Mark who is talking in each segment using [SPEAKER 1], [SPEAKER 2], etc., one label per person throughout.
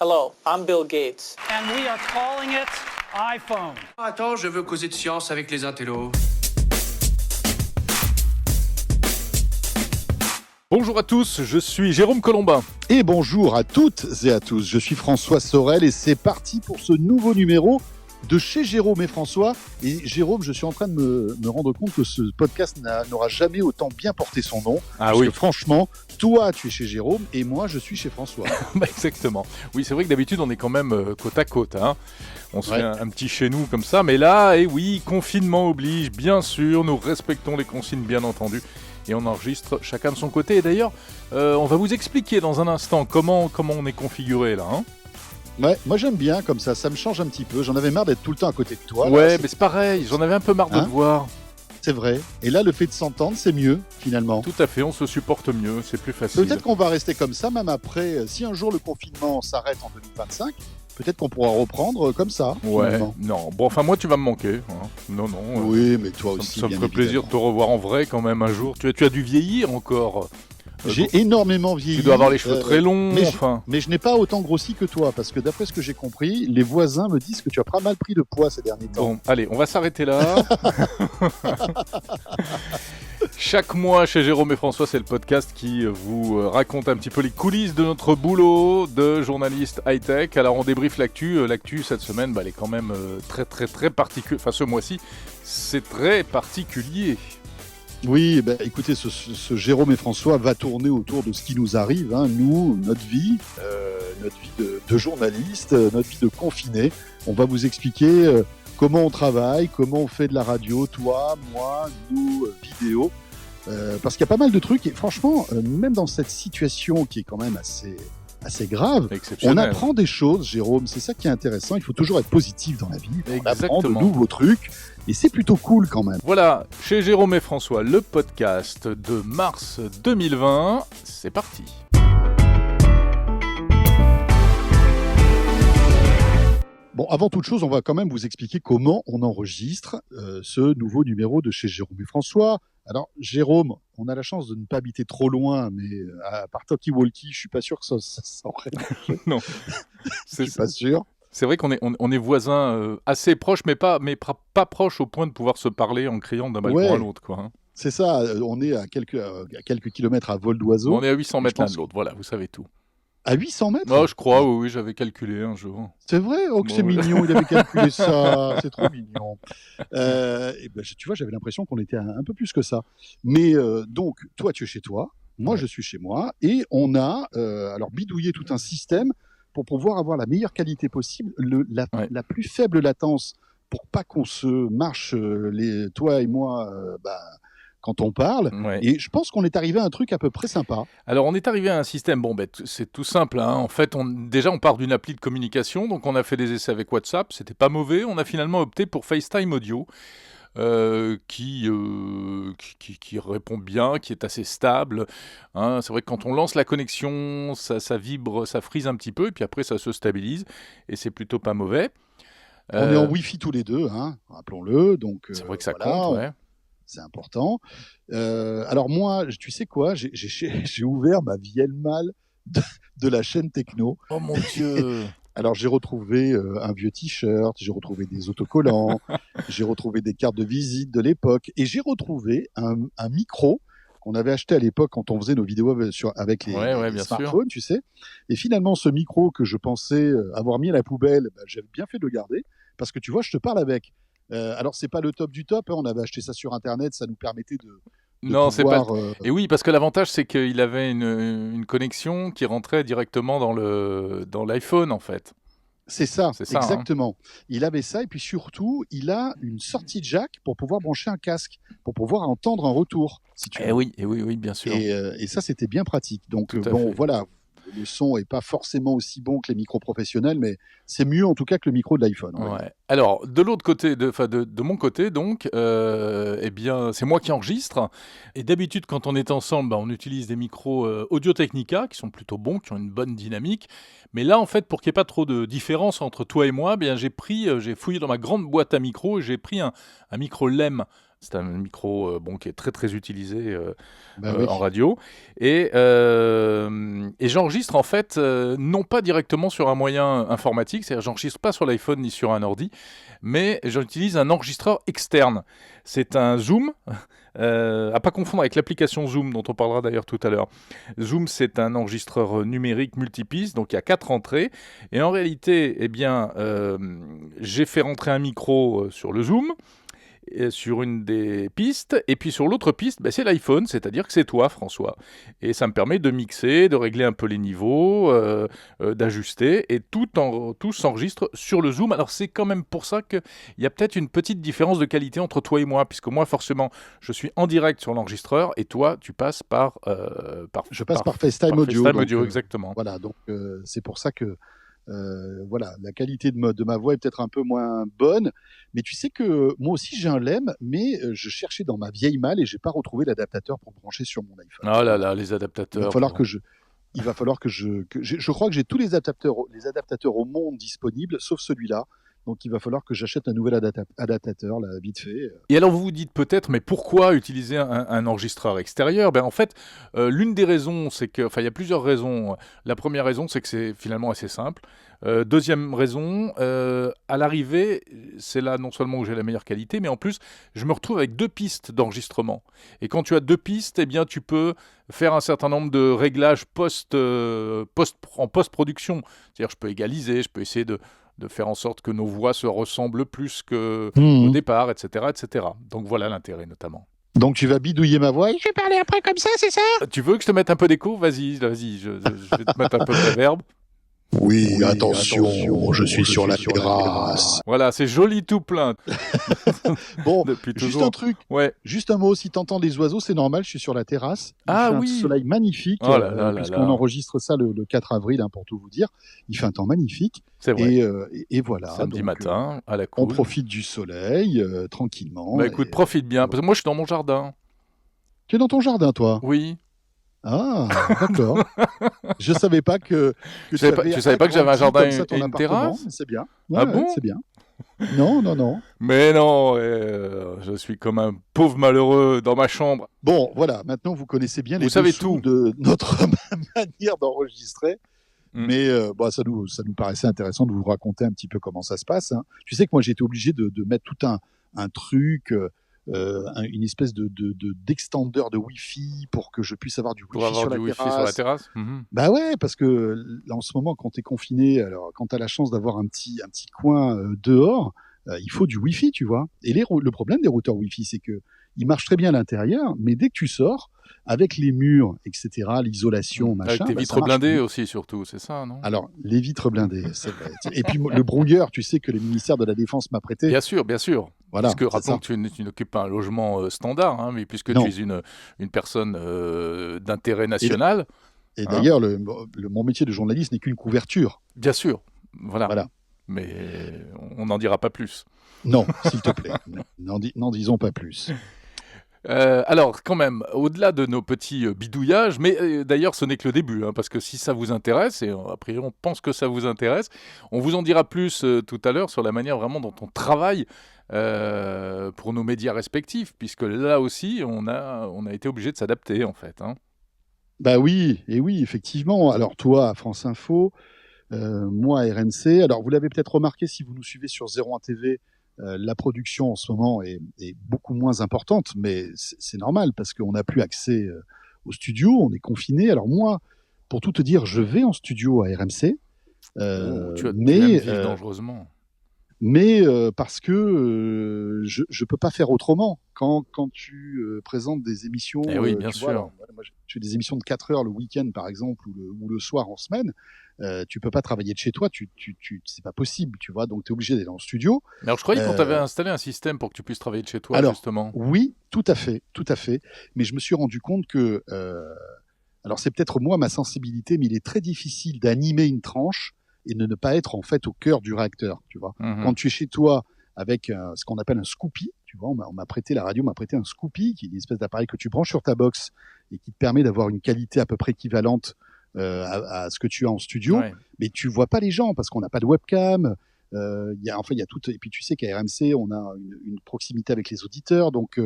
[SPEAKER 1] Hello, I'm Bill Gates.
[SPEAKER 2] And we are calling it iPhone.
[SPEAKER 3] Attends, je veux causer de science avec les intellos.
[SPEAKER 4] Bonjour à tous, je suis Jérôme Colombin.
[SPEAKER 5] Et bonjour à toutes et à tous, je suis François Sorel et c'est parti pour ce nouveau numéro de chez Jérôme et François. Et Jérôme, je suis en train de me rendre compte que ce podcast n'aura jamais autant bien porté son nom. Parce que franchement, toi tu es chez Jérôme et moi je suis chez François.
[SPEAKER 4] Exactement. Oui, c'est vrai que d'habitude on est quand même côte à côte. On se fait un petit chez nous comme ça. Mais là, oui, confinement oblige, bien sûr, nous respectons les consignes bien entendu. Et on enregistre chacun de son côté. Et d'ailleurs, on va vous expliquer dans un instant comment on est configuré là.
[SPEAKER 5] Ouais, moi j'aime bien comme ça me change un petit peu. J'en avais marre d'être tout le temps à côté de toi.
[SPEAKER 4] Ouais, mais c'est pareil, j'en avais un peu marre de te voir.
[SPEAKER 5] C'est vrai. Et là, le fait de s'entendre, c'est mieux, finalement.
[SPEAKER 4] Tout à fait, on se supporte mieux, c'est plus facile.
[SPEAKER 5] Peut-être qu'on va rester comme ça, même après. Si un jour le confinement s'arrête en 2025, peut-être qu'on pourra reprendre comme ça.
[SPEAKER 4] Ouais,
[SPEAKER 5] finalement.
[SPEAKER 4] non. Bon, enfin, moi, tu vas me manquer. Non.
[SPEAKER 5] Oui, mais toi aussi,
[SPEAKER 4] ça me ferait plaisir de te revoir en vrai quand même un jour. Tu as dû vieillir encore.
[SPEAKER 5] J'ai énormément vieilli.
[SPEAKER 4] Tu dois avoir les cheveux très longs,
[SPEAKER 5] mais je n'ai pas autant grossi que toi, parce que d'après ce que j'ai compris, les voisins me disent que tu as pas mal pris de poids ces derniers temps.
[SPEAKER 4] Bon, allez, on va s'arrêter là. Chaque mois, chez Jérôme et François, c'est le podcast qui vous raconte un petit peu les coulisses de notre boulot de journaliste high-tech. Alors, on débriefe l'actu. L'actu, cette semaine, elle est quand même très, très, très particulière. Enfin, ce mois-ci, c'est très particulier.
[SPEAKER 5] Oui, écoutez, ce Jérôme et François va tourner autour de ce qui nous arrive, nous, notre vie de journaliste, notre vie de confiné. On va vous expliquer comment on travaille, comment on fait de la radio, toi, moi, nous, vidéo. Parce qu'il y a pas mal de trucs et franchement, même dans cette situation qui est quand même assez grave, on apprend des choses, Jérôme. C'est ça qui est intéressant. Il faut toujours être positif dans la vie. On apprend de nouveaux trucs. Et c'est plutôt cool quand même.
[SPEAKER 4] Voilà, chez Jérôme et François, le podcast de mars 2020. C'est parti.
[SPEAKER 5] Bon, avant toute chose, on va quand même vous expliquer comment on enregistre ce nouveau numéro de chez Jérôme et François. Alors, Jérôme, on a la chance de ne pas habiter trop loin, mais à part Talkie-Walkie, je suis pas sûr que ça aurait marché.
[SPEAKER 4] Non,
[SPEAKER 5] je suis pas sûr.
[SPEAKER 4] C'est vrai qu'on est voisins assez proches, mais pas proches au point de pouvoir se parler en criant d'un balcon à l'autre, quoi.
[SPEAKER 5] C'est ça, on est à quelques kilomètres à vol d'oiseau.
[SPEAKER 4] On est à 800 mètres l'un de l'autre, voilà, vous savez tout.
[SPEAKER 5] À 800 mètres ?
[SPEAKER 4] Oh, je crois, oui, j'avais calculé un jour.
[SPEAKER 5] C'est vrai ? Oh, que c'est mignon, il avait calculé ça, c'est trop mignon. Tu vois, j'avais l'impression qu'on était un peu plus que ça. Mais donc, toi, tu es chez toi, moi, je suis chez moi, et on a alors bidouillé tout un système pour pouvoir avoir la meilleure qualité possible, la plus faible latence, pour pas qu'on se marche, toi et moi, quand on parle. Ouais. Et je pense qu'on est arrivé à un truc à peu près sympa.
[SPEAKER 4] Alors, on est arrivé à un système, c'est tout simple. En fait, on part d'une appli de communication, donc on a fait des essais avec WhatsApp, c'était pas mauvais. On a finalement opté pour FaceTime Audio, qui répond bien, qui est assez stable. C'est vrai que quand on lance la connexion, ça vibre, ça frise un petit peu, et puis après ça se stabilise, et c'est plutôt pas mauvais.
[SPEAKER 5] On est en Wi-Fi tous les deux, rappelons-le. Donc,
[SPEAKER 4] c'est vrai que ça compte, ouais.
[SPEAKER 5] C'est important. Alors moi, tu sais quoi, j'ai ouvert ma vieille malle de la chaîne Techno.
[SPEAKER 4] Oh mon Dieu.
[SPEAKER 5] Alors, j'ai retrouvé un vieux t-shirt, j'ai retrouvé des autocollants, j'ai retrouvé des cartes de visite de l'époque et j'ai retrouvé un micro qu'on avait acheté à l'époque quand on faisait nos vidéos avec les smartphones, tu sais. Et finalement, ce micro que je pensais avoir mis à la poubelle, j'avais bien fait de le garder parce que tu vois, je te parle avec. Alors, c'est pas le top du top, on avait acheté ça sur Internet, ça nous permettait de
[SPEAKER 4] non,
[SPEAKER 5] pouvoir,
[SPEAKER 4] c'est pas. Et oui, parce que l'avantage, c'est qu'il avait une connexion qui rentrait directement dans l'iPhone, en fait.
[SPEAKER 5] C'est ça, exactement. Il avait ça, et puis surtout, il a une sortie jack pour pouvoir brancher un casque, pour pouvoir entendre un retour, si tu veux.
[SPEAKER 4] Oui, bien sûr.
[SPEAKER 5] Et ça, c'était bien pratique. Donc, voilà. Le son n'est pas forcément aussi bon que les micros professionnels, mais c'est mieux en tout cas que le micro de l'iPhone.
[SPEAKER 4] Ouais. Alors, de l'autre côté, de mon côté, donc, c'est moi qui enregistre. Et d'habitude, quand on est ensemble, on utilise des micros Audio-Technica qui sont plutôt bons, qui ont une bonne dynamique. Mais là, en fait, pour qu'il n'y ait pas trop de différence entre toi et moi, j'ai fouillé dans ma grande boîte à micros et j'ai pris un micro LEM C'est un micro qui est très très utilisé
[SPEAKER 5] Oui.
[SPEAKER 4] en radio. Et j'enregistre en fait non pas directement sur un moyen informatique, c'est-à-dire j'enregistre pas sur l'iPhone ni sur un ordi, mais j'utilise un enregistreur externe. C'est un Zoom, à pas confondre avec l'application Zoom dont on parlera d'ailleurs tout à l'heure. Zoom, c'est un enregistreur numérique multipiste, donc il y a 4 entrées. Et en réalité, j'ai fait rentrer un micro sur le Zoom, sur une des pistes, et puis sur l'autre piste, c'est l'iPhone, c'est-à-dire que c'est toi, François. Et ça me permet de mixer, de régler un peu les niveaux, d'ajuster, et tout s'enregistre sur le Zoom. Alors c'est quand même pour ça qu'il y a peut-être une petite différence de qualité entre toi et moi, puisque moi, forcément, je suis en direct sur l'enregistreur, et toi, tu passes par...
[SPEAKER 5] Je passe par FaceTime Audio.
[SPEAKER 4] FaceTime Audio, exactement.
[SPEAKER 5] Voilà, donc c'est pour ça que la qualité de ma voix est peut-être un peu moins bonne, mais tu sais que moi aussi j'ai un LEM, mais je cherchais dans ma vieille malle et j'ai pas retrouvé l'adaptateur pour brancher sur mon iPhone.
[SPEAKER 4] Oh là là, les adaptateurs.
[SPEAKER 5] Il va falloir que je crois que j'ai tous les adaptateurs au monde disponibles, sauf celui-là. Donc il va falloir que j'achète un nouvel adaptateur, là, vite fait.
[SPEAKER 4] Et alors vous vous dites peut-être, mais pourquoi utiliser un enregistreur extérieur ? En fait, l'une des raisons, c'est que, il y a plusieurs raisons. La première raison, c'est que c'est finalement assez simple. Deuxième raison, à l'arrivée, c'est là non seulement où j'ai la meilleure qualité, mais en plus, je me retrouve avec 2 pistes d'enregistrement. Et quand tu as 2 pistes, tu peux faire un certain nombre de réglages en post-production. C'est-à-dire, je peux égaliser, je peux essayer de faire en sorte que nos voix se ressemblent plus qu'au départ, etc., etc. Donc voilà l'intérêt notamment.
[SPEAKER 5] Donc tu vas bidouiller ma voix et je vais parler après comme ça, c'est ça ?
[SPEAKER 4] Tu veux que je te mette un peu d'écho ? Vas-y, je vais te mettre un peu de reverb.
[SPEAKER 5] Oui, attention, je suis sur la terrasse.
[SPEAKER 4] Voilà, c'est joli tout plein.
[SPEAKER 5] Bon,
[SPEAKER 4] depuis
[SPEAKER 5] juste
[SPEAKER 4] toujours.
[SPEAKER 5] un truc,
[SPEAKER 4] Ouais.
[SPEAKER 5] juste un mot, si t'entends des oiseaux, c'est normal, je suis sur la terrasse. Il fait un soleil magnifique, puisqu'on enregistre ça le 4 avril, pour tout vous dire. Il fait un temps magnifique.
[SPEAKER 4] C'est vrai.
[SPEAKER 5] Et voilà.
[SPEAKER 4] Samedi matin, à la cool.
[SPEAKER 5] On profite du soleil, tranquillement.
[SPEAKER 4] Écoute, profite bien, parce que moi je suis dans mon jardin.
[SPEAKER 5] Tu es dans ton jardin, toi ?
[SPEAKER 4] Oui.
[SPEAKER 5] Ah, d'accord. Je savais pas que
[SPEAKER 4] tu savais pas que j'avais un jardin et une terrasse ?
[SPEAKER 5] C'est bien.
[SPEAKER 4] Ah bon ?
[SPEAKER 5] C'est bien. Non.
[SPEAKER 4] Mais non, je suis comme un pauvre malheureux dans ma chambre.
[SPEAKER 5] Bon, voilà, maintenant vous connaissez bien les
[SPEAKER 4] savez
[SPEAKER 5] dessous
[SPEAKER 4] tout
[SPEAKER 5] de notre manière d'enregistrer. Mais ça nous paraissait intéressant de vous raconter un petit peu comment ça se passe. Hein. Tu sais que moi j'ai été obligé de mettre tout un truc... une espèce d'extender de Wi-Fi pour que je puisse avoir du Wi-Fi sur la terrasse. Bah ouais, parce que là, en ce moment, quand tu es confiné, alors quand tu as la chance d'avoir un petit coin dehors, il faut du Wi-Fi, tu vois. Et le problème des routeurs Wi-Fi, c'est que ils marchent très bien à l'intérieur, mais dès que tu sors, avec les murs, etc., l'isolation, machin...
[SPEAKER 4] Avec tes vitres blindées aussi, surtout, c'est ça, non ?
[SPEAKER 5] Alors, les vitres blindées, c'est vrai. Et puis le brouilleur, tu sais que le ministère de la Défense m'a prêté.
[SPEAKER 4] Bien sûr.
[SPEAKER 5] Voilà,
[SPEAKER 4] puisque, rappelons que tu n'occupes pas un logement standard, mais puisque tu es une personne d'intérêt national.
[SPEAKER 5] Et d'ailleurs, mon métier de journaliste n'est qu'une couverture.
[SPEAKER 4] Bien sûr, voilà. Mais on n'en dira pas plus.
[SPEAKER 5] Non, s'il te plaît, n'en disons pas plus.
[SPEAKER 4] Alors, quand même, au-delà de nos petits bidouillages, mais d'ailleurs, ce n'est que le début, parce que si ça vous intéresse, et a priori, on pense que ça vous intéresse, on vous en dira plus tout à l'heure sur la manière vraiment dont on travaille pour nos médias respectifs, puisque là aussi, on a été obligé de s'adapter, en fait.
[SPEAKER 5] Bah oui, et oui, effectivement. Alors, toi, à France Info, moi, à RMC. Alors, vous l'avez peut-être remarqué si vous nous suivez sur 01 TV, la production en ce moment est beaucoup moins importante, mais c'est normal parce qu'on n'a plus accès au studio, on est confiné. Alors moi, pour tout te dire, je vais en studio à RMC,
[SPEAKER 4] tu vis dangereusement.
[SPEAKER 5] Mais parce que je peux pas faire autrement. Quand tu présentes des émissions,
[SPEAKER 4] oui, bien sûr.
[SPEAKER 5] Alors, moi, je fais des émissions de 4 heures le week-end par exemple ou le soir en semaine. Tu peux pas travailler de chez toi, c'est pas possible, tu vois. Donc tu es obligé d'aller en studio.
[SPEAKER 4] Mais alors je croyais qu'on t'avait installé un système pour que tu puisses travailler de chez toi, justement.
[SPEAKER 5] Oui, tout à fait. Mais je me suis rendu compte que, alors c'est peut-être moi ma sensibilité, mais il est très difficile d'animer une tranche et de ne pas être en fait au cœur du réacteur, tu vois. Quand tu es chez toi avec ce qu'on appelle un Scoopy, tu vois, la radio m'a prêté un Scoopy, qui est une espèce d'appareil que tu branches sur ta box et qui te permet d'avoir une qualité à peu près équivalente à ce que tu as en studio, mais tu vois pas les gens parce qu'on n'a pas de webcam. Enfin, il y a tout. Et puis tu sais qu'à RMC, on a une proximité avec les auditeurs, donc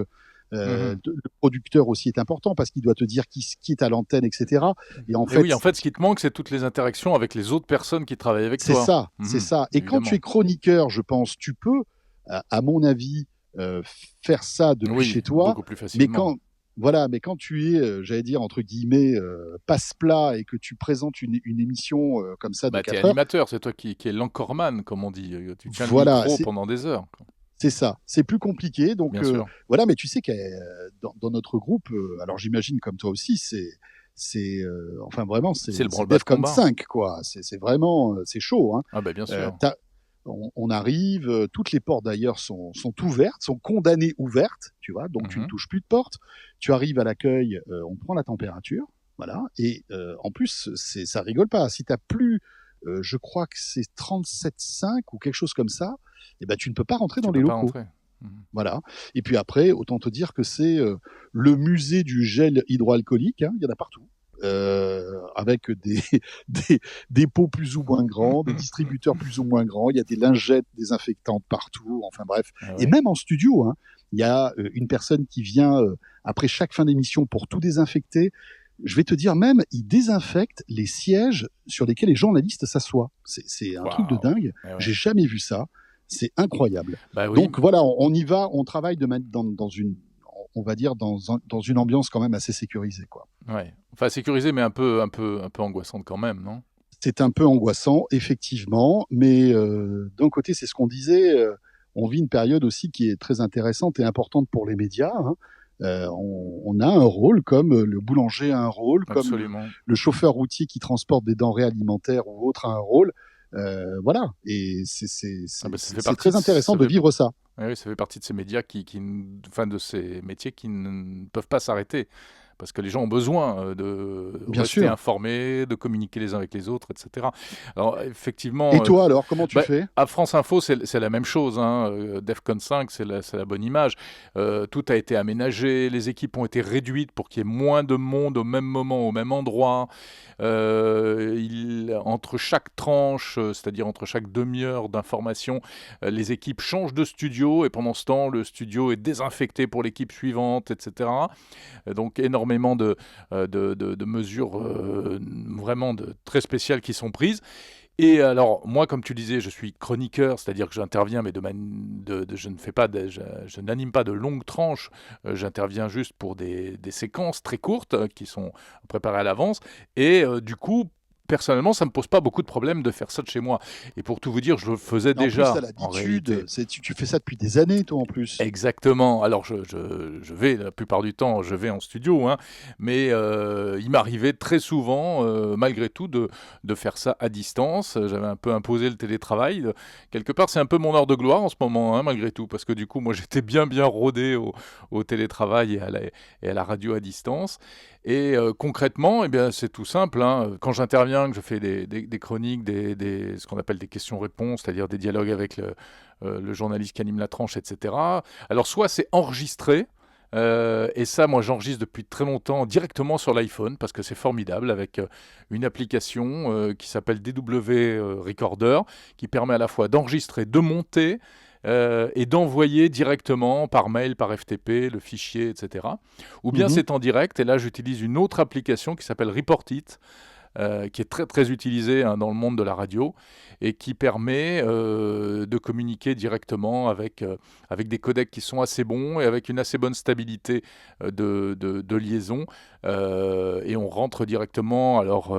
[SPEAKER 5] le producteur aussi est important parce qu'il doit te dire qui est à l'antenne, etc. Et en
[SPEAKER 4] Et
[SPEAKER 5] fait,
[SPEAKER 4] oui, en fait, ce qui te manque, c'est toutes les interactions avec les autres personnes qui travaillent avec
[SPEAKER 5] c'est
[SPEAKER 4] toi.
[SPEAKER 5] ça, c'est ça. Et quand
[SPEAKER 4] Évidemment.
[SPEAKER 5] tu es chroniqueur, je pense, tu peux, à mon avis, faire ça depuis
[SPEAKER 4] Oui,
[SPEAKER 5] chez toi.
[SPEAKER 4] beaucoup plus facilement.
[SPEAKER 5] Mais quand tu es, j'allais dire entre guillemets, passe-plat et que tu présentes une émission comme ça de
[SPEAKER 4] Bah, t'es
[SPEAKER 5] 4 heures,
[SPEAKER 4] animateur, c'est toi qui est l'anchorman, comme on dit. Tu tiens
[SPEAKER 5] voilà,
[SPEAKER 4] le micro pendant des heures, quoi.
[SPEAKER 5] c'est ça. C'est plus compliqué. Donc
[SPEAKER 4] Bien sûr.
[SPEAKER 5] voilà, mais tu sais que dans notre groupe, alors j'imagine comme toi aussi, enfin vraiment,
[SPEAKER 4] C'est le
[SPEAKER 5] c'est
[SPEAKER 4] branle-bas de
[SPEAKER 5] Defcon
[SPEAKER 4] combat.
[SPEAKER 5] 5, quoi. C'est vraiment, c'est chaud, hein.
[SPEAKER 4] Ah bah bien sûr.
[SPEAKER 5] On arrive, toutes les portes d'ailleurs sont ouvertes, sont condamnées ouvertes, tu vois, donc tu ne touches plus de porte. Tu arrives à l'accueil, on prend la température, voilà, et en plus, ça rigole pas. Si tu as plus, je crois que c'est 37,5 ou quelque chose comme ça, eh ben, tu ne peux pas rentrer
[SPEAKER 4] Tu
[SPEAKER 5] dans
[SPEAKER 4] peux
[SPEAKER 5] les
[SPEAKER 4] pas
[SPEAKER 5] locaux.
[SPEAKER 4] rentrer.
[SPEAKER 5] Voilà. Et puis après, autant te dire que c'est le musée du gel hydroalcoolique, hein, il y en a partout. Avec des pots plus ou moins grands, des distributeurs plus ou moins grands, il y a des lingettes désinfectantes partout, enfin bref.
[SPEAKER 4] Ah
[SPEAKER 5] Et
[SPEAKER 4] ouais.
[SPEAKER 5] même en studio, hein, il y a une personne qui vient après chaque fin d'émission pour tout désinfecter. Je vais te dire même, il désinfecte les sièges sur lesquels les journalistes s'assoient. C'est un truc de
[SPEAKER 4] Waouh.
[SPEAKER 5] dingue.
[SPEAKER 4] Ah ouais.
[SPEAKER 5] J'ai jamais vu ça. C'est incroyable.
[SPEAKER 4] Bah oui.
[SPEAKER 5] Donc voilà, on y va, on travaille dans une, on va dire dans une ambiance quand même assez sécurisée, quoi.
[SPEAKER 4] Ouais. Enfin sécurisé, mais un peu angoissante quand même, non?
[SPEAKER 5] C'est un peu angoissant, effectivement, mais d'un côté, c'est ce qu'on disait, on vit une période aussi qui est très intéressante et importante pour les médias, hein. On a un rôle comme le boulanger a un rôle, comme
[SPEAKER 4] Absolument.
[SPEAKER 5] le chauffeur routier qui transporte des denrées alimentaires ou autre a un rôle. Voilà, et
[SPEAKER 4] Ah bah, ça fait
[SPEAKER 5] c'est
[SPEAKER 4] partie
[SPEAKER 5] très
[SPEAKER 4] de-
[SPEAKER 5] intéressant
[SPEAKER 4] ça
[SPEAKER 5] de
[SPEAKER 4] fait-
[SPEAKER 5] vivre ça.
[SPEAKER 4] Oui, ça fait partie de ces médias enfin de ces métiers qui ne peuvent pas s'arrêter. Parce que les gens ont besoin de
[SPEAKER 5] Bien
[SPEAKER 4] rester
[SPEAKER 5] sûr.
[SPEAKER 4] informés, de communiquer les uns avec les autres, etc. Alors,
[SPEAKER 5] Et
[SPEAKER 4] effectivement,
[SPEAKER 5] toi alors, comment tu fais?
[SPEAKER 4] à France Info, c'est la même chose, hein. Defcon 5, c'est la bonne image. Tout a été aménagé, les équipes ont été réduites pour qu'il y ait moins de monde au même moment, au même endroit. Entre chaque tranche, c'est-à-dire entre chaque demi-heure d'information, les équipes changent de studio et pendant ce temps, le studio est désinfecté pour l'équipe suivante, etc. Donc énormément de mesures vraiment très spéciales qui sont prises. Et alors, moi, comme tu disais, je suis chroniqueur, c'est-à-dire que j'interviens, mais je ne fais pas, je n'anime pas de longues tranches. J'interviens juste pour des séquences très courtes qui sont préparées à l'avance. Et du coup, personnellement, ça me pose pas beaucoup de problèmes de faire ça de chez moi. Et pour tout vous dire, je le faisais
[SPEAKER 5] En plus,
[SPEAKER 4] déjà
[SPEAKER 5] t'as
[SPEAKER 4] en réalité.
[SPEAKER 5] l'habitude, tu fais ça depuis des années, toi, en plus.
[SPEAKER 4] Exactement. Alors, je vais, la plupart du temps, je vais en studio, hein, mais il m'arrivait très souvent, malgré tout, de faire ça à distance. J'avais un peu imposé le télétravail. Quelque part, c'est un peu mon heure de gloire en ce moment, hein, malgré tout, parce que du coup, moi, j'étais bien rodé au télétravail et à la radio à distance. Et concrètement, eh bien, c'est tout simple, hein. Quand j'interviens, que je fais des chroniques, ce qu'on appelle des questions-réponses, c'est-à-dire des dialogues avec le journaliste qui anime la tranche, etc. Alors, soit c'est enregistré, et ça, moi, j'enregistre depuis très longtemps directement sur l'iPhone, parce que c'est formidable, avec une application qui s'appelle DW Recorder, qui permet à la fois d'enregistrer, de monter, et d'envoyer directement par mail, par FTP, le fichier, etc. Ou bien c'est en direct, et là j'utilise une autre application qui s'appelle Reportit, qui est très très utilisée, hein, dans le monde de la radio, et qui permet de communiquer directement avec des codecs qui sont assez bons et avec une assez bonne stabilité de liaison. Et on rentre directement, alors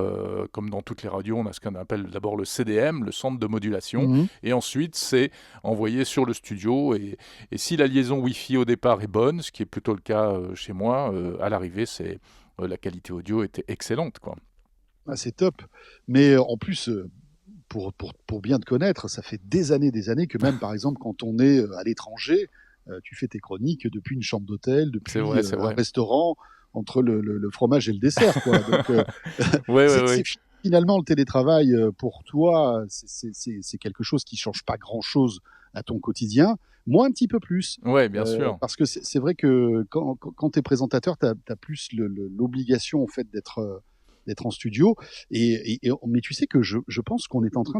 [SPEAKER 4] comme dans toutes les radios, on a ce qu'on appelle d'abord le CDM, le centre de modulation, et ensuite c'est envoyé sur le studio, et si la liaison Wi-Fi au départ est bonne, ce qui est plutôt le cas chez moi, à l'arrivée, la qualité audio était excellente, quoi.
[SPEAKER 5] Ah, c'est top. Mais en plus, pour bien te connaître, ça fait des années que même, par exemple, quand on est à l'étranger, tu fais tes chroniques depuis une chambre d'hôtel, depuis
[SPEAKER 4] C'est vrai.
[SPEAKER 5] un restaurant, entre le fromage et le dessert, quoi. Donc,
[SPEAKER 4] Ouais.
[SPEAKER 5] finalement, le télétravail, pour toi, c'est quelque chose qui change pas grand-chose à ton quotidien. Moi, un petit peu plus.
[SPEAKER 4] Ouais, bien sûr.
[SPEAKER 5] Parce que c'est vrai que quand tu es présentateur, tu as plus l'obligation, en fait, d'être en studio. Mais tu sais que je pense qu'on est en train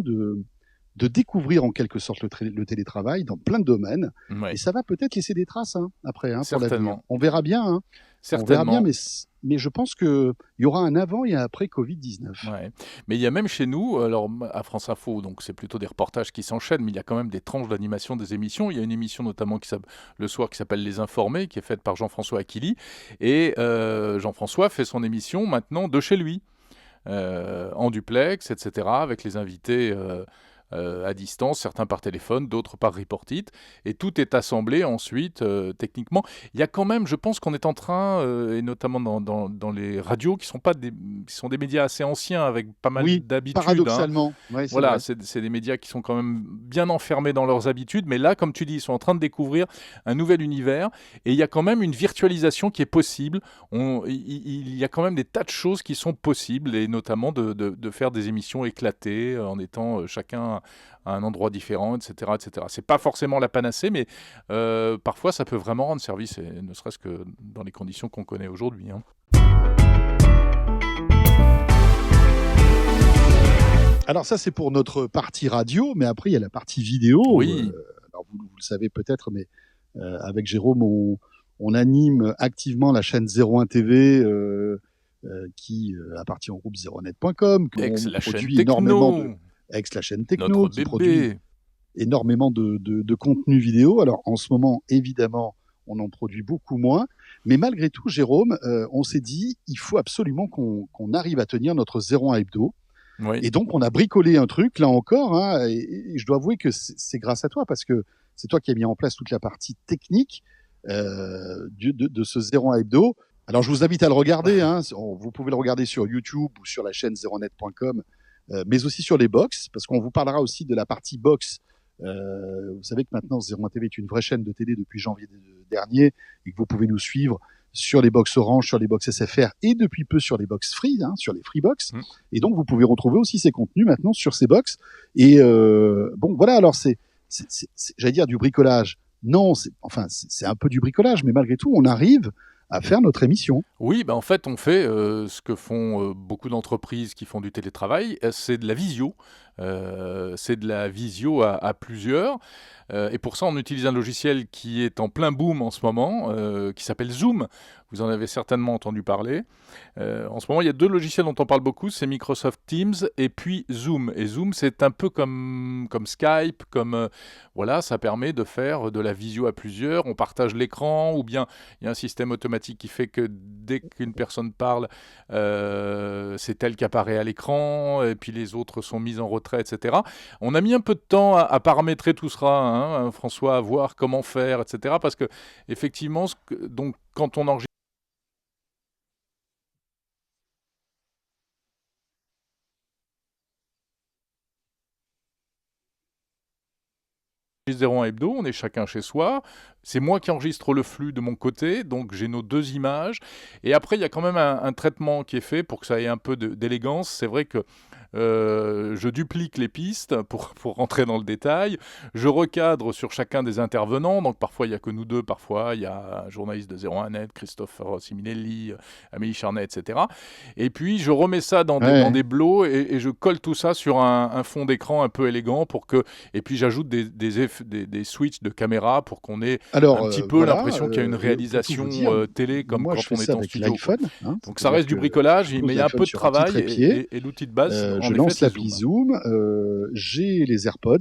[SPEAKER 5] de découvrir en quelque sorte le télétravail dans plein de domaines.
[SPEAKER 4] Ouais,
[SPEAKER 5] Et ça va peut-être laisser des traces après pour l'avenir.
[SPEAKER 4] certainement.
[SPEAKER 5] On verra bien, on verra bien,
[SPEAKER 4] Certainement.
[SPEAKER 5] mais je pense qu'il y aura un avant et un après Covid-19.
[SPEAKER 4] Ouais. Mais il y a même chez nous, alors à France Info, donc c'est plutôt des reportages qui s'enchaînent, mais il y a quand même des tranches d'animation des émissions. Il y a une émission notamment le soir qui s'appelle Les Informés, qui est faite par Jean-François Aquili. Et Jean-François fait son émission maintenant de chez lui, en duplex, etc., avec les invités à distance, certains par téléphone, d'autres par Report It, et tout est assemblé ensuite techniquement. Il y a quand même, je pense qu'on est en train, et notamment dans les radios, qui sont des médias assez anciens, avec pas mal
[SPEAKER 5] Oui,
[SPEAKER 4] d'habitudes.
[SPEAKER 5] paradoxalement. Ouais, c'est
[SPEAKER 4] Voilà,
[SPEAKER 5] vrai.
[SPEAKER 4] c'est des médias qui sont quand même bien enfermés dans leurs habitudes, mais là, comme tu dis, ils sont en train de découvrir un nouvel univers, et il y a quand même une virtualisation qui est possible. Il y a quand même des tas de choses qui sont possibles, et notamment de faire des émissions éclatées, en étant chacun à un endroit différent, etc., etc. C'est pas forcément la panacée, mais parfois ça peut vraiment rendre service, et ne serait-ce que dans les conditions qu'on connaît aujourd'hui, hein.
[SPEAKER 5] Alors ça, c'est pour notre partie radio, mais après, il y a la partie vidéo.
[SPEAKER 4] Oui,
[SPEAKER 5] Alors vous le savez peut-être, mais avec Jérôme, on anime activement la chaîne 01 TV qui appartient au groupe 01net.com,
[SPEAKER 4] ex
[SPEAKER 5] qu'on
[SPEAKER 4] la chaîne
[SPEAKER 5] produit énormément
[SPEAKER 4] techno,
[SPEAKER 5] avec la chaîne Techno,
[SPEAKER 4] notre
[SPEAKER 5] qui produit
[SPEAKER 4] bébé.
[SPEAKER 5] énormément de contenu vidéo. Alors en ce moment, évidemment, on en produit beaucoup moins. Mais malgré tout, Jérôme, on s'est dit, il faut absolument qu'on arrive à tenir notre 01 hebdo.
[SPEAKER 4] Oui.
[SPEAKER 5] Et donc, on a bricolé un truc, là encore, et je dois avouer que c'est grâce à toi, parce que c'est toi qui as mis en place toute la partie technique de ce 01 hebdo. Alors, je vous invite à le regarder. Vous pouvez le regarder sur YouTube ou sur la chaîne 01net.com, mais aussi sur les box, parce qu'on vous parlera aussi de la partie box. Vous savez que maintenant, 01 TV est une vraie chaîne de télé depuis janvier dernier, et que vous pouvez nous suivre sur les box Orange, sur les box SFR, et depuis peu sur les box Free, sur les Freebox. Et donc, vous pouvez retrouver aussi ces contenus maintenant sur ces box. Et bon, voilà, alors j'allais dire du bricolage. Non, c'est un peu du bricolage, mais malgré tout, on arrive à faire notre émission.
[SPEAKER 4] Oui, en fait, on fait ce que font beaucoup d'entreprises qui font du télétravail, c'est de la visio. C'est de la visio à plusieurs. Et pour ça, on utilise un logiciel qui est en plein boom en ce moment, qui s'appelle Zoom. Vous en avez certainement entendu parler. En ce moment, il y a 2 logiciels dont on parle beaucoup, c'est Microsoft Teams et puis Zoom. Et Zoom, c'est un peu comme Skype, voilà, ça permet de faire de la visio à plusieurs. On partage l'écran, ou bien il y a un système automatique qui fait que dès qu'une personne parle, c'est elle qui apparaît à l'écran, et puis les autres sont mis en retrait, etc. On a mis un peu de temps à paramétrer tout ça, François, à voir comment faire, etc. Parce que effectivement, donc quand on enregistre 01 hebdo, on est chacun chez soi. C'est moi qui enregistre le flux de mon côté, donc j'ai nos 2 images. Et après, il y a quand même un traitement qui est fait pour que ça ait un peu d'élégance. C'est vrai que je duplique les pistes pour rentrer dans le détail. Je recadre sur chacun des intervenants. Donc parfois, il n'y a que nous deux. Parfois, il y a un journaliste de 01net, Christophe Siminelli, Amélie Charnet, etc. Et puis, je remets ça dans des blots et je colle tout ça sur un fond d'écran un peu élégant pour que... Et puis, j'ajoute des switches de caméra pour qu'on ait un petit peu l'impression qu'il y a une réalisation télé comme
[SPEAKER 5] moi,
[SPEAKER 4] quand
[SPEAKER 5] je fais
[SPEAKER 4] on est
[SPEAKER 5] ça
[SPEAKER 4] en
[SPEAKER 5] avec
[SPEAKER 4] studio.
[SPEAKER 5] l'iPhone.
[SPEAKER 4] Donc ça reste du bricolage, mais il y a un peu de travail
[SPEAKER 5] et
[SPEAKER 4] et l'outil de base.
[SPEAKER 5] je lance l'appli Zoom, j'ai les AirPods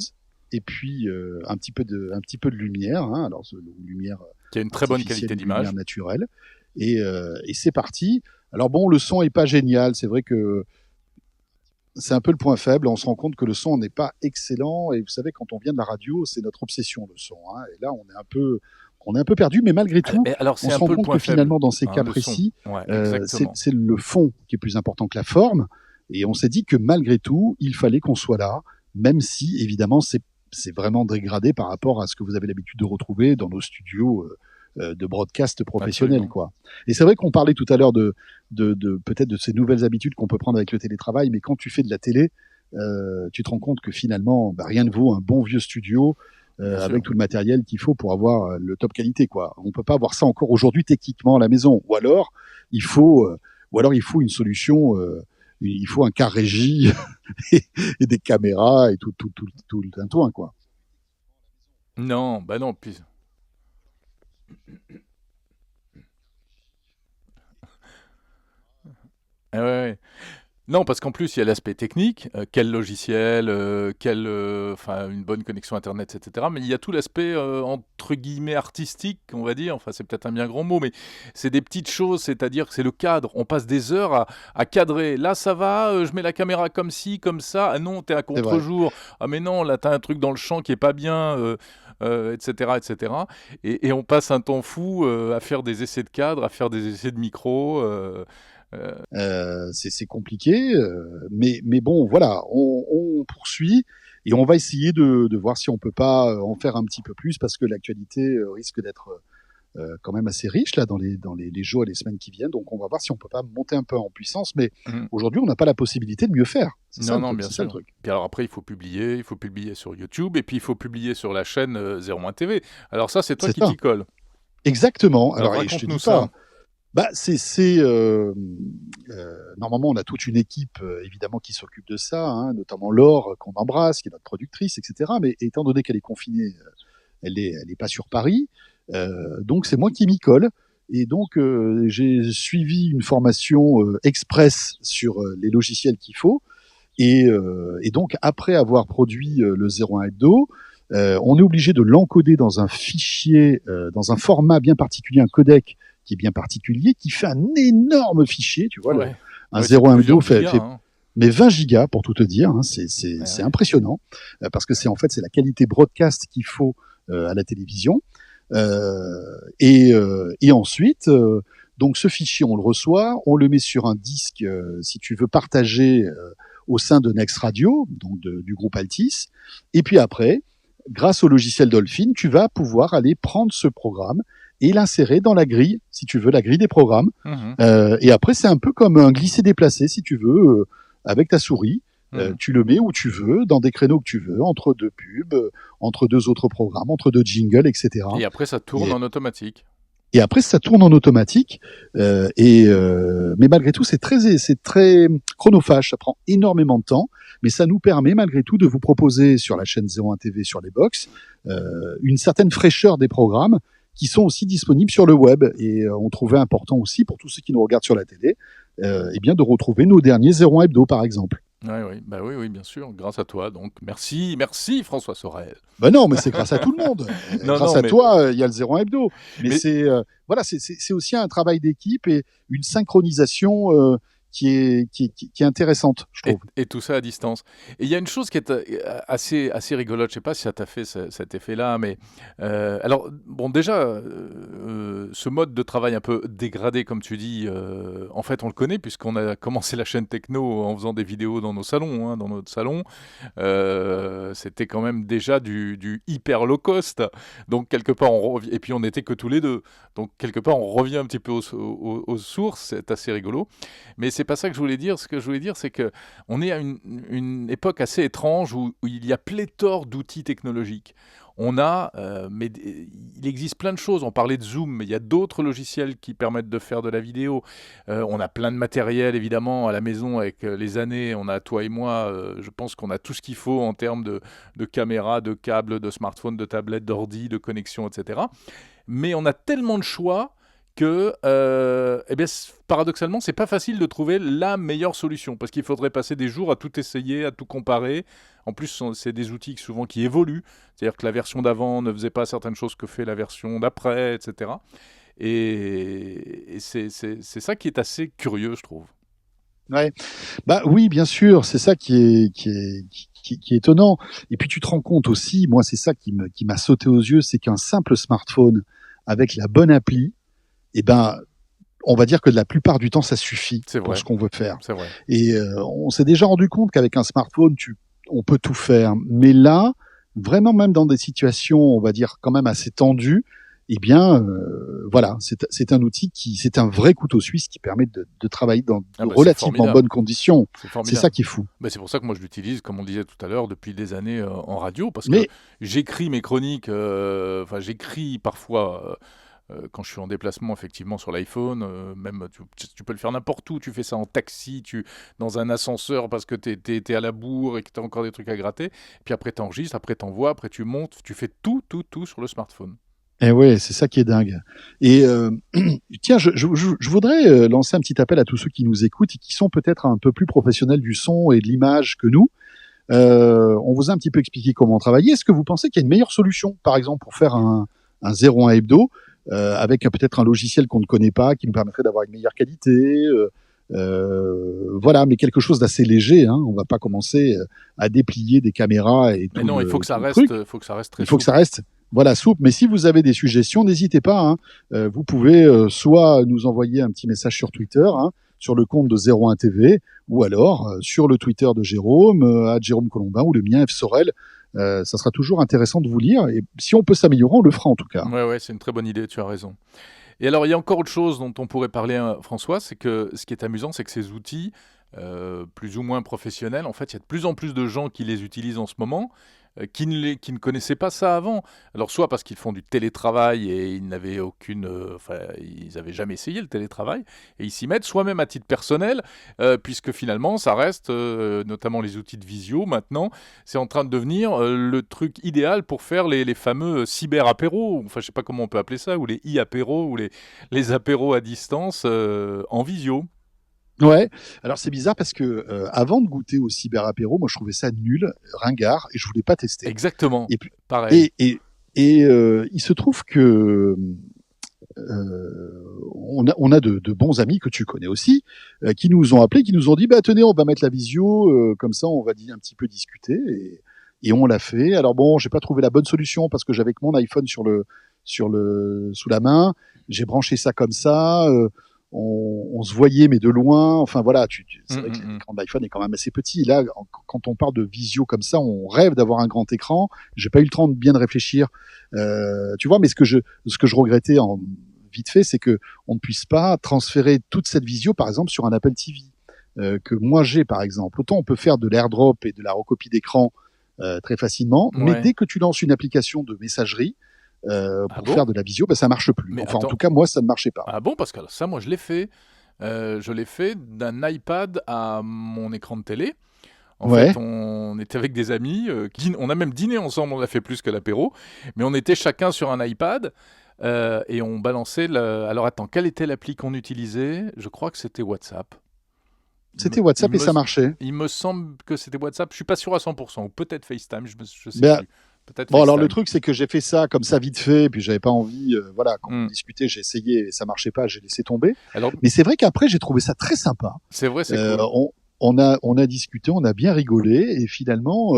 [SPEAKER 5] et puis un petit peu de lumière. Alors lumière
[SPEAKER 4] qui a une très bonne qualité d'image,
[SPEAKER 5] lumière naturelle, et c'est parti. Alors bon, le son est pas génial, c'est vrai que c'est un peu le point faible. On se rend compte que le son n'est pas excellent, et vous savez, quand on vient de la radio, c'est notre obsession, le son. Et là, on est un peu perdu, mais malgré tout,
[SPEAKER 4] alors,
[SPEAKER 5] on se rend compte que finalement, dans ces cas précis, c'est le fond qui est plus important que la forme. Et on s'est dit que malgré tout, il fallait qu'on soit là, même si, évidemment, c'est vraiment dégradé par rapport à ce que vous avez l'habitude de retrouver dans nos studios de broadcast professionnels, quoi. Et c'est vrai qu'on parlait tout à l'heure de peut-être de ces nouvelles habitudes qu'on peut prendre avec le télétravail, mais quand tu fais de la télé, tu te rends compte que finalement, rien ne vaut un bon vieux studio avec tout le matériel qu'il faut pour avoir le top qualité, quoi. On peut pas avoir ça encore aujourd'hui techniquement à la maison, ou alors il faut une solution il faut un car régie et des caméras et tout le tintouin, quoi.
[SPEAKER 4] Non, bah non, puis... Ah ouais, ouais. Non, parce qu'en plus, il y a l'aspect technique, quel logiciel, enfin, une bonne connexion Internet, etc. Mais il y a tout l'aspect, entre guillemets, artistique, on va dire. Enfin, c'est peut-être un bien grand mot, mais c'est des petites choses, c'est-à-dire que c'est le cadre. On passe des heures à cadrer. Là, ça va, je mets la caméra comme ci, comme ça. Ah non, t'es à
[SPEAKER 5] C'est vrai.
[SPEAKER 4] contre-jour. Ah mais non, là, t'as un truc dans le champ qui est pas bien, etc., etc. Et on passe un temps fou à faire des essais de cadre, à faire des essais de micro. Euh,
[SPEAKER 5] C'est compliqué, mais bon, voilà, on poursuit et on va essayer de voir si on peut pas en faire un petit peu plus parce que l'actualité risque d'être quand même assez riche là dans les jours et les semaines qui viennent. Donc on va voir si on peut pas monter un peu en puissance. Mais
[SPEAKER 4] mhm.
[SPEAKER 5] aujourd'hui, on n'a pas la possibilité de mieux faire. C'est ça
[SPEAKER 4] Non,
[SPEAKER 5] le
[SPEAKER 4] non,
[SPEAKER 5] truc.
[SPEAKER 4] bien
[SPEAKER 5] C'est ça le
[SPEAKER 4] sûr.
[SPEAKER 5] truc.
[SPEAKER 4] Puis alors après, il faut publier sur YouTube, et puis il faut publier sur la chaîne 01 TV. Alors ça, c'est toi
[SPEAKER 5] C'est
[SPEAKER 4] qui
[SPEAKER 5] ça.
[SPEAKER 4] t'y colle.
[SPEAKER 5] Exactement.
[SPEAKER 4] Alors
[SPEAKER 5] Alors, et je te
[SPEAKER 4] raconte-nous
[SPEAKER 5] dis
[SPEAKER 4] ça.
[SPEAKER 5] pas. Bah, normalement, on a toute une équipe évidemment qui s'occupe de ça, hein, notamment Laure qu'on embrasse, qui est notre productrice, etc. Mais étant donné qu'elle est confinée, elle est pas sur Paris, donc c'est moi qui m'y colle. Et donc j'ai suivi une formation express sur les logiciels qu'il faut. Et donc après avoir produit le 01 Hebdo, on est obligé de l'encoder dans un fichier, dans un format bien particulier, un codec qui est bien particulier, qui fait un énorme fichier, tu vois,
[SPEAKER 4] Ouais.
[SPEAKER 5] un
[SPEAKER 4] Ouais, c'est
[SPEAKER 5] 01 Hebdo
[SPEAKER 4] plusieurs gigas,
[SPEAKER 5] fait
[SPEAKER 4] hein.
[SPEAKER 5] mais 20 gigas pour tout te dire, hein, c'est
[SPEAKER 4] Ouais,
[SPEAKER 5] c'est
[SPEAKER 4] ouais.
[SPEAKER 5] impressionnant parce que c'est en fait c'est la qualité broadcast qu'il faut à la télévision. Et ensuite, donc ce fichier on le reçoit, on le met sur un disque si tu veux partager au sein de Next Radio, donc du groupe Altis. Et puis après, grâce au logiciel Dolphin, tu vas pouvoir aller prendre ce programme et l'insérer dans la grille, si tu veux, la grille des programmes.
[SPEAKER 4] Mhm,
[SPEAKER 5] Et après, c'est un peu comme un glisser-déplacer, si tu veux, avec ta souris.
[SPEAKER 4] mhm.
[SPEAKER 5] Tu le mets où tu veux, dans des créneaux que tu veux, entre deux pubs, entre deux autres programmes, entre deux jingles, etc.
[SPEAKER 4] Et après, ça tourne
[SPEAKER 5] Et,
[SPEAKER 4] en automatique.
[SPEAKER 5] et après, ça tourne en automatique. Mais malgré tout, c'est très chronophage. Ça prend énormément de temps, mais ça nous permet malgré tout de vous proposer sur la chaîne 01 TV, sur les box, une certaine fraîcheur des programmes qui sont aussi disponibles sur le web. Et on trouvait important aussi pour tous ceux qui nous regardent sur la télé, eh bien de retrouver nos derniers 01 Hebdo, par exemple.
[SPEAKER 4] Ouais, oui, bah oui, oui, bien sûr, grâce à toi. Donc merci, merci François Sorel.
[SPEAKER 5] Ben non, mais c'est grâce à tout le monde.
[SPEAKER 4] Non,
[SPEAKER 5] Grâce
[SPEAKER 4] non,
[SPEAKER 5] à
[SPEAKER 4] mais,
[SPEAKER 5] toi, il y a le 01 Hebdo. Mais
[SPEAKER 4] mais
[SPEAKER 5] voilà, c'est aussi un travail d'équipe et une synchronisation qui est intéressante, je trouve.
[SPEAKER 4] et tout ça à distance. Et il y a une chose qui est assez rigolote, je sais pas si ça t'a fait cet effet-là, mais alors, bon, déjà, ce mode de travail un peu dégradé, comme tu dis, en fait, on le connaît puisqu'on a commencé la chaîne techno en faisant des vidéos dans nos salons, hein, dans notre salon. C'était quand même déjà du hyper low cost. Donc, quelque part, on revient, et puis on n'était que tous les deux. Donc, quelque part, on revient un petit peu aux sources, c'est assez rigolo. Mais c'est pas ça que je voulais dire. Ce que je voulais dire, c'est que on est à une époque assez étrange où il y a pléthore d'outils technologiques. On a, il existe plein de choses. On parlait de Zoom, mais il y a d'autres logiciels qui permettent de faire de la vidéo. On a plein de matériel, évidemment, à la maison avec les années. On a, toi et moi, je pense qu'on a tout ce qu'il faut en termes de caméras, de câbles, de smartphones, de tablettes, d'ordi, de connexion, etc. Mais on a tellement de choix que, eh bien, paradoxalement, c'est pas facile de trouver la meilleure solution, parce qu'il faudrait passer des jours à tout essayer, à tout comparer. En plus, c'est des outils souvent qui évoluent, c'est-à-dire que la version d'avant ne faisait pas certaines choses que fait la version d'après, etc. Et c'est ça qui est assez curieux, je trouve.
[SPEAKER 5] Ouais. Bah oui, bien sûr, c'est ça qui est étonnant. Et puis tu te rends compte aussi, moi c'est ça qui m'a sauté aux yeux, c'est qu'un simple smartphone avec la bonne appli, eh ben on va dire que la plupart du temps ça suffit
[SPEAKER 4] C'est
[SPEAKER 5] pour
[SPEAKER 4] vrai,
[SPEAKER 5] ce qu'on veut faire.
[SPEAKER 4] c'est vrai.
[SPEAKER 5] Et on s'est déjà rendu compte qu'avec un smartphone, on peut tout faire. Mais là, vraiment même dans des situations, on va dire quand même assez tendues, eh bien, voilà, c'est un outil c'est un vrai couteau suisse qui permet de travailler dans de
[SPEAKER 4] Ah bah, c'est
[SPEAKER 5] relativement
[SPEAKER 4] formidable.
[SPEAKER 5] bonnes conditions.
[SPEAKER 4] C'est
[SPEAKER 5] C'est
[SPEAKER 4] formidable.
[SPEAKER 5] ça qui est fou.
[SPEAKER 4] Ben, c'est pour ça que moi je l'utilise, comme on disait tout à l'heure, depuis des années en radio, parce que
[SPEAKER 5] Mais
[SPEAKER 4] j'écris mes chroniques, enfin j'écris parfois quand je suis en déplacement, effectivement, sur l'iPhone, même tu peux le faire n'importe où. Tu fais ça en taxi, dans un ascenseur parce que t'es à la bourre et que t'as encore des trucs à gratter. Puis après, t'enregistres, après t'envoies, après tu montes. Tu fais tout sur le smartphone.
[SPEAKER 5] Et ouais, c'est ça qui est dingue. Et tiens, je voudrais lancer un petit appel à tous ceux qui nous écoutent et qui sont peut-être un peu plus professionnels du son et de l'image que nous. On vous a un petit peu expliqué comment travailler. Est-ce que vous pensez qu'il y a une meilleure solution, par exemple, pour faire un 01 hebdo, avec peut-être un logiciel qu'on ne connaît pas, qui nous permettrait d'avoir une meilleure qualité, voilà, mais quelque chose d'assez léger. Hein. On va pas commencer à déplier des caméras et tout.
[SPEAKER 4] Mais non, il faut que ça reste très
[SPEAKER 5] Il faut que
[SPEAKER 4] souple.
[SPEAKER 5] ça reste, voilà, souple. Mais si vous avez des suggestions, n'hésitez pas. Hein. Vous pouvez soit nous envoyer un petit message sur Twitter, hein, sur le compte de 01 TV, ou alors sur le Twitter de Jérôme, à Jérôme Colombin, ou le mien, F. Sorel. Ça sera toujours intéressant de vous lire. Et si on peut s'améliorer, on le fera en tout cas.
[SPEAKER 4] Ouais, c'est une très bonne idée, tu as raison. Et alors, il y a encore autre chose dont on pourrait parler, François, c'est que ce qui est amusant, c'est que ces outils, plus ou moins professionnels, en fait, il y a de plus en plus de gens qui les utilisent en ce moment, qui ne connaissaient pas ça avant. Alors, soit parce qu'ils font du télétravail et ils n'avaient ils n'avaient jamais essayé le télétravail, et ils s'y mettent, soit même à titre personnel, puisque finalement, ça reste, notamment les outils de visio, maintenant, c'est en train de devenir le truc idéal pour faire les fameux cyber-apéros, enfin, je sais pas comment on peut appeler ça, ou les e-apéros, ou les apéros à distance en visio.
[SPEAKER 5] Ouais. Alors c'est bizarre parce que avant de goûter au cyber apéro, moi je trouvais ça nul, ringard, et je voulais pas tester.
[SPEAKER 4] Exactement,
[SPEAKER 5] Et puis
[SPEAKER 4] pareil.
[SPEAKER 5] il se trouve que on a de bons amis que tu connais aussi, qui nous ont appelés, qui nous ont dit bah tenez, on va mettre la visio, comme ça on va un petit peu discuter, et on l'a fait. Alors bon, j'ai pas trouvé la bonne solution parce que j'avais que mon iPhone sous la main, j'ai branché ça comme ça. On se voyait mais de loin. Enfin voilà, c'est vrai que l'écran de l'iPhone est quand même assez petit. Là, quand on parle de visio comme ça, on rêve d'avoir un grand écran. J'ai pas eu le temps de bien réfléchir, tu vois. Mais ce que je regrettais vite fait, c'est que on ne puisse pas transférer toute cette visio, par exemple, sur un Apple TV que moi j'ai, par exemple. Autant on peut faire de l'airdrop et de la recopie d'écran très facilement, mais dès que tu lances une application de messagerie pour faire de la visio, ça marche plus.
[SPEAKER 4] Mais
[SPEAKER 5] enfin,
[SPEAKER 4] attends.
[SPEAKER 5] en tout cas, moi, ça ne marchait pas.
[SPEAKER 4] Ah bon, parce que ça, moi, je l'ai fait. Je l'ai fait d'un iPad à mon écran de télé. En fait, on était avec des amis, on a même dîné ensemble, on a fait plus que l'apéro, mais on était chacun sur un iPad et on balançait Alors attends, quelle était l'appli qu'on utilisait ? Je crois que c'était WhatsApp.
[SPEAKER 5] C'était WhatsApp et ça marchait.
[SPEAKER 4] Il me semble que c'était WhatsApp, je suis pas sûr à 100%, ou peut-être FaceTime, je sais plus.
[SPEAKER 5] Bon, alors le truc, c'est que j'ai fait ça comme ça vite fait, puis j'avais pas envie, voilà, quand on discutait, j'ai essayé et ça marchait pas, j'ai laissé tomber. Mais c'est vrai qu'après, j'ai trouvé ça très sympa.
[SPEAKER 4] C'est vrai, c'est cool.
[SPEAKER 5] On a discuté, on a bien rigolé, et finalement,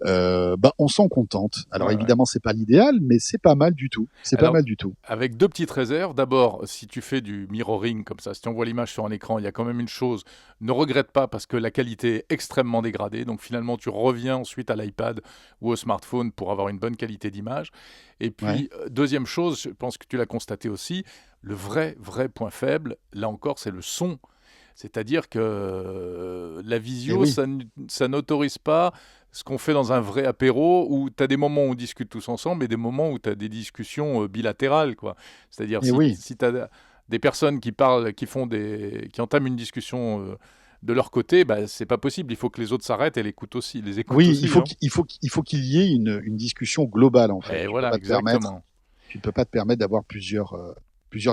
[SPEAKER 5] on s'en contente. Alors évidemment, c'est pas l'idéal, mais c'est pas mal du tout. Pas mal du tout.
[SPEAKER 4] Avec deux petites réserves. D'abord, si tu fais du mirroring comme ça, si tu envoies l'image sur un écran, il y a quand même une chose. Ne regrette pas parce que la qualité est extrêmement dégradée. Donc finalement, tu reviens ensuite à l'iPad ou au smartphone pour avoir une bonne qualité d'image. Et puis, deuxième chose, je pense que tu l'as constaté aussi, le vrai point faible, là encore, c'est le son. C'est-à-dire que la visio, ça n'autorise pas ce qu'on fait dans un vrai apéro où tu as des moments où on discute tous ensemble et des moments où tu as des discussions bilatérales, quoi. C'est-à-dire si tu as des personnes qui parlent, qui entament une discussion de leur côté, c'est pas possible. Il faut que les autres s'arrêtent et les écoutent aussi.
[SPEAKER 5] Il faut qu'il y ait une discussion globale, en fait.
[SPEAKER 4] Et voilà, exactement.
[SPEAKER 5] Tu ne peux pas te permettre d'avoir plusieurs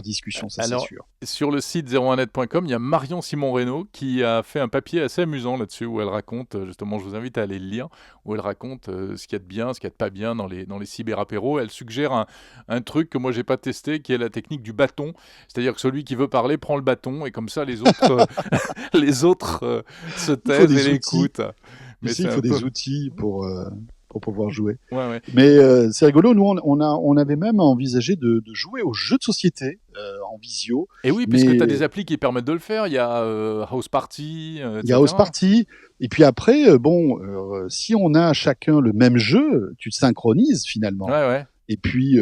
[SPEAKER 5] discussions, ça c'est sûr.
[SPEAKER 4] Sur le site 01net.com, il y a Marion Simon-Reynaud qui a fait un papier assez amusant là-dessus où elle raconte, justement, je vous invite à aller le lire, où elle raconte ce qu'il y a de bien, ce qu'il y a de pas bien dans les cyber-apéros. Elle suggère un truc que moi j'ai pas testé, qui est la technique du bâton. C'est-à-dire que celui qui veut parler prend le bâton et comme ça les autres, se taisent et l'écoutent.
[SPEAKER 5] Mais il faut des outils pour pouvoir jouer.
[SPEAKER 4] Ouais.
[SPEAKER 5] Mais c'est rigolo, nous on avait même envisagé de jouer aux jeux de société en visio.
[SPEAKER 4] Et oui, puisque tu as des applis qui permettent de le faire, il y a House Party, etc.
[SPEAKER 5] Il y a House Party, et puis après, si on a chacun le même jeu, tu te synchronises finalement.
[SPEAKER 4] Ouais.
[SPEAKER 5] Et puis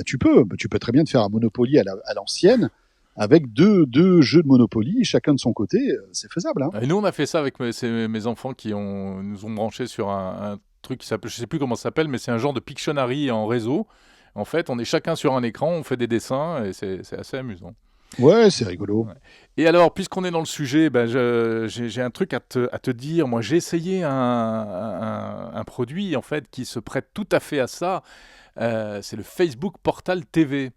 [SPEAKER 5] tu peux très bien te faire un Monopoly à l'ancienne, avec deux jeux de Monopoly, chacun de son côté, c'est faisable. Hein.
[SPEAKER 4] Et nous on a fait ça avec mes enfants qui nous ont branché sur un truc qui s'appelle, je sais plus comment ça s'appelle, mais c'est un genre de Pictionary en réseau En fait, on est chacun sur un écran, on fait des dessins et c'est assez amusant.
[SPEAKER 5] Ouais, c'est rigolo.
[SPEAKER 4] Ouais. Et alors, puisqu'on est dans le sujet, ben, j'ai un truc à te dire. Moi, j'ai essayé un produit en fait qui se prête tout à fait à ça. C'est le Facebook Portal TV.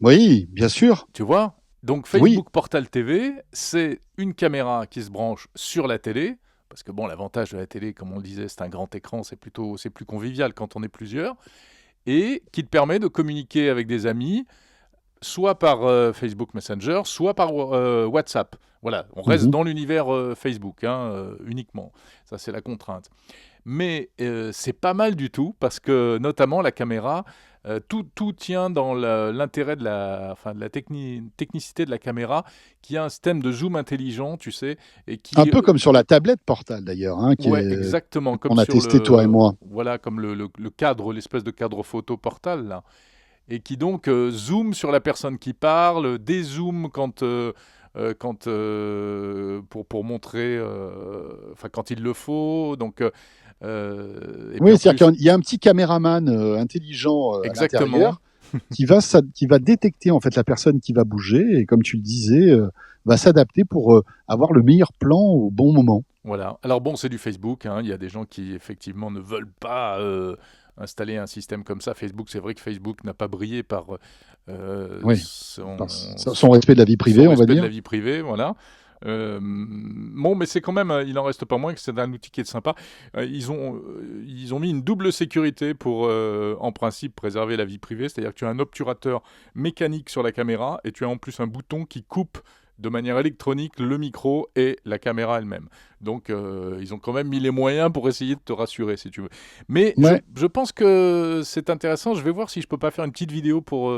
[SPEAKER 5] Oui, bien sûr.
[SPEAKER 4] Tu vois? Donc
[SPEAKER 5] Oui.
[SPEAKER 4] Facebook Portal TV, c'est une caméra qui se branche sur la télé. Parce que bon, l'avantage de la télé, comme on le disait, c'est un grand écran, c'est plus convivial quand on est plusieurs. Et qui te permet de communiquer avec des amis, soit par Facebook Messenger, soit par WhatsApp. Voilà, on reste dans l'univers Facebook uniquement. Ça, c'est la contrainte. Mais c'est pas mal du tout parce que notamment la caméra, tout tient dans l'intérêt de la technicité de la caméra, qui a un système de zoom intelligent, tu sais, et qui
[SPEAKER 5] Un peu comme sur la tablette Portal d'ailleurs, hein,
[SPEAKER 4] exactement, comme
[SPEAKER 5] qu'on a
[SPEAKER 4] sur
[SPEAKER 5] testé toi et moi.
[SPEAKER 4] Voilà, comme le cadre, l'espèce de cadre photo Portal là, et qui donc zoome sur la personne qui parle, dézoome pour montrer, quand il le faut, donc. Et
[SPEAKER 5] Oui,
[SPEAKER 4] puis
[SPEAKER 5] c'est-à-dire qu'il y a un petit caméraman intelligent à l'intérieur qui va détecter en fait la personne qui va bouger et comme tu le disais, va s'adapter pour avoir le meilleur plan au bon moment.
[SPEAKER 4] Voilà. Alors bon, c'est du Facebook. Il y a des gens qui effectivement ne veulent pas installer un système comme ça. Facebook, c'est vrai que Facebook n'a pas brillé par
[SPEAKER 5] son respect de la vie privée, on va dire.
[SPEAKER 4] De la vie privée, voilà. Bon, mais c'est quand même, il en reste pas moins que c'est un outil qui est sympa. Ils ont mis une double sécurité pour, en principe, préserver la vie privée. C'est-à-dire que tu as un obturateur mécanique sur la caméra et tu as en plus un bouton qui coupe de manière électronique le micro et la caméra elle-même. Donc, ils ont quand même mis les moyens pour essayer de te rassurer, si tu veux. Mais je pense que c'est intéressant. Je vais voir si je peux pas faire une petite vidéo pour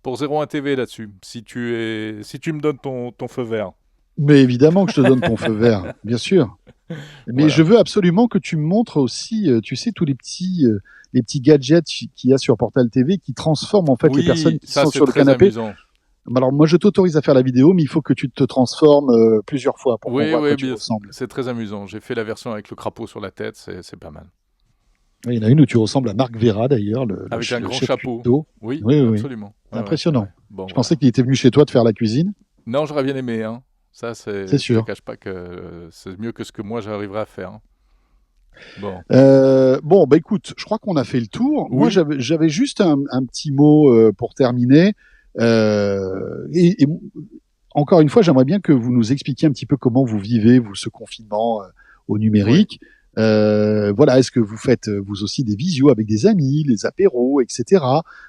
[SPEAKER 4] 01 TV là-dessus, si tu me donnes ton feu vert.
[SPEAKER 5] Mais évidemment que je te donne ton feu vert, bien sûr. Mais voilà. Je veux absolument que tu me montres aussi, tu sais, tous les petits gadgets qu'il y a sur Portal TV qui transforment en fait les personnes qui sont sur le canapé.
[SPEAKER 4] Amusant.
[SPEAKER 5] Alors moi, je t'autorise à faire la vidéo, mais il faut que tu te transformes plusieurs fois pour qu'on voit à quoi tu ressembles.
[SPEAKER 4] C'est très amusant. J'ai fait la version avec le crapaud sur la tête, c'est pas mal.
[SPEAKER 5] Il y en a une où tu ressembles à Marc Vera d'ailleurs,
[SPEAKER 4] avec un grand chapeau.
[SPEAKER 5] Oui,
[SPEAKER 4] absolument.
[SPEAKER 5] C'est impressionnant.
[SPEAKER 4] Ouais. Bon,
[SPEAKER 5] je pensais qu'il était venu chez toi te faire la cuisine.
[SPEAKER 4] Non, j'aurais bien aimé, hein. Ça,
[SPEAKER 5] c'est sûr.
[SPEAKER 4] Je ne cache pas que c'est mieux que ce que moi j'arriverai à faire.
[SPEAKER 5] Bon, bah écoute, je crois qu'on a fait le tour. Oui. Moi, j'avais juste un petit mot pour terminer. Et encore une fois, j'aimerais bien que vous nous expliquiez un petit peu comment vous vivez, vous, ce confinement au numérique. Oui. Voilà, est-ce que vous faites vous aussi des visios avec des amis, les apéros, etc.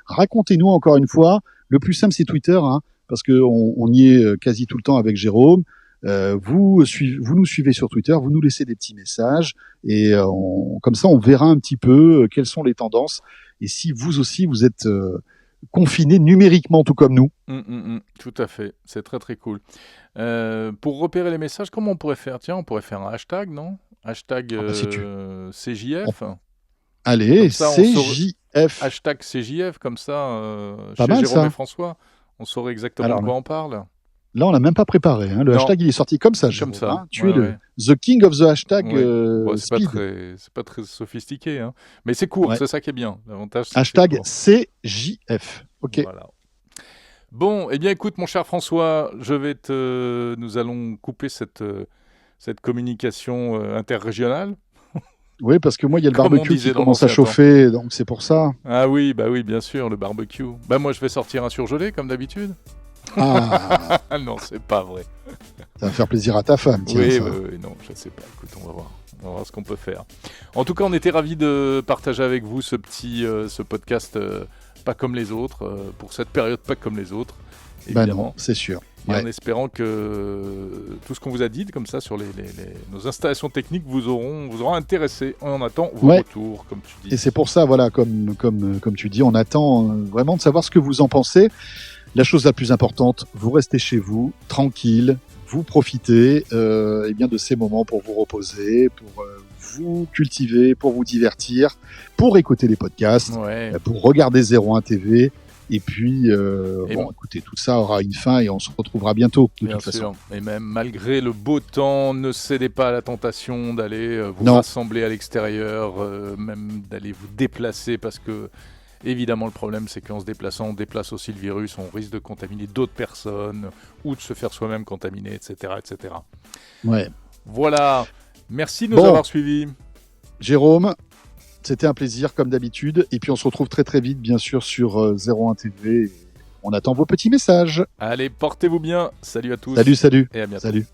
[SPEAKER 5] Racontez-nous encore une fois. Le plus simple, c'est Twitter, hein. Parce qu'on y est quasi tout le temps avec Jérôme. Vous nous suivez sur Twitter, vous nous laissez des petits messages et comme ça on verra un petit peu quelles sont les tendances et si vous aussi vous êtes confinés numériquement tout comme nous.
[SPEAKER 4] Tout à fait, c'est très très cool. Pour repérer les messages, comment on pourrait faire ? Tiens, on pourrait faire un hashtag, non ? Hashtag CJF.
[SPEAKER 5] Allez, CJF.
[SPEAKER 4] Hashtag CJF, comme ça,
[SPEAKER 5] chez
[SPEAKER 4] Jérôme
[SPEAKER 5] ça.
[SPEAKER 4] Et François. On saurait exactement de quoi on parle.
[SPEAKER 5] Là, on l'a même pas préparé. Hein. Le hashtag, il est sorti comme ça.
[SPEAKER 4] Comme ça.
[SPEAKER 5] Hein. Tu es the king of the hashtag speed.
[SPEAKER 4] C'est pas très sophistiqué. Hein. Mais c'est court, c'est ça qui est bien. L'avantage,
[SPEAKER 5] hashtag CJF. OK.
[SPEAKER 4] Voilà. Bon, eh bien, écoute, mon cher François, nous allons couper cette communication interrégionale.
[SPEAKER 5] Oui, parce que moi, il y a le barbecue qui commence à chauffer, donc c'est pour ça.
[SPEAKER 4] Ah oui, bien sûr, le barbecue. Moi, je vais sortir un surgelé, comme d'habitude.
[SPEAKER 5] Ah
[SPEAKER 4] non, c'est pas vrai.
[SPEAKER 5] Ça va faire plaisir à ta femme. Tiens,
[SPEAKER 4] oui, non, je sais pas. Écoute, on va voir ce qu'on peut faire. En tout cas, on était ravis de partager avec vous ce podcast pas comme les autres, pour cette période pas comme les autres. Évidemment.
[SPEAKER 5] Non, c'est sûr.
[SPEAKER 4] Et en espérant que tout ce qu'on vous a dit comme ça sur nos installations techniques vous aura intéressé. On attend vos retours, comme tu dis.
[SPEAKER 5] Et c'est pour ça, voilà, comme tu dis, on attend vraiment de savoir ce que vous en pensez. La chose la plus importante, vous restez chez vous, tranquille, vous profitez de ces moments pour vous reposer, pour vous cultiver, pour vous divertir, pour écouter les podcasts, pour regarder 01 TV. Et puis, écoutez, tout ça aura une fin et on se retrouvera bientôt, de toute façon.
[SPEAKER 4] Et même malgré le beau temps, ne cédez pas à la tentation d'aller vous rassembler à l'extérieur, même d'aller vous déplacer parce que Évidemment, le problème, c'est qu'en se déplaçant, on déplace aussi le virus, on risque de contaminer d'autres personnes ou de se faire soi-même contaminer, etc., etc.
[SPEAKER 5] Ouais.
[SPEAKER 4] Voilà. Merci de nous
[SPEAKER 5] Bon.
[SPEAKER 4] avoir suivis.
[SPEAKER 5] Jérôme, c'était un plaisir comme d'habitude. Et puis on se retrouve très très vite, bien sûr, sur 01 TV. On attend vos petits messages.
[SPEAKER 4] Allez, portez-vous bien. Salut à tous.
[SPEAKER 5] Salut, salut.
[SPEAKER 4] Et à bientôt.
[SPEAKER 5] Salut.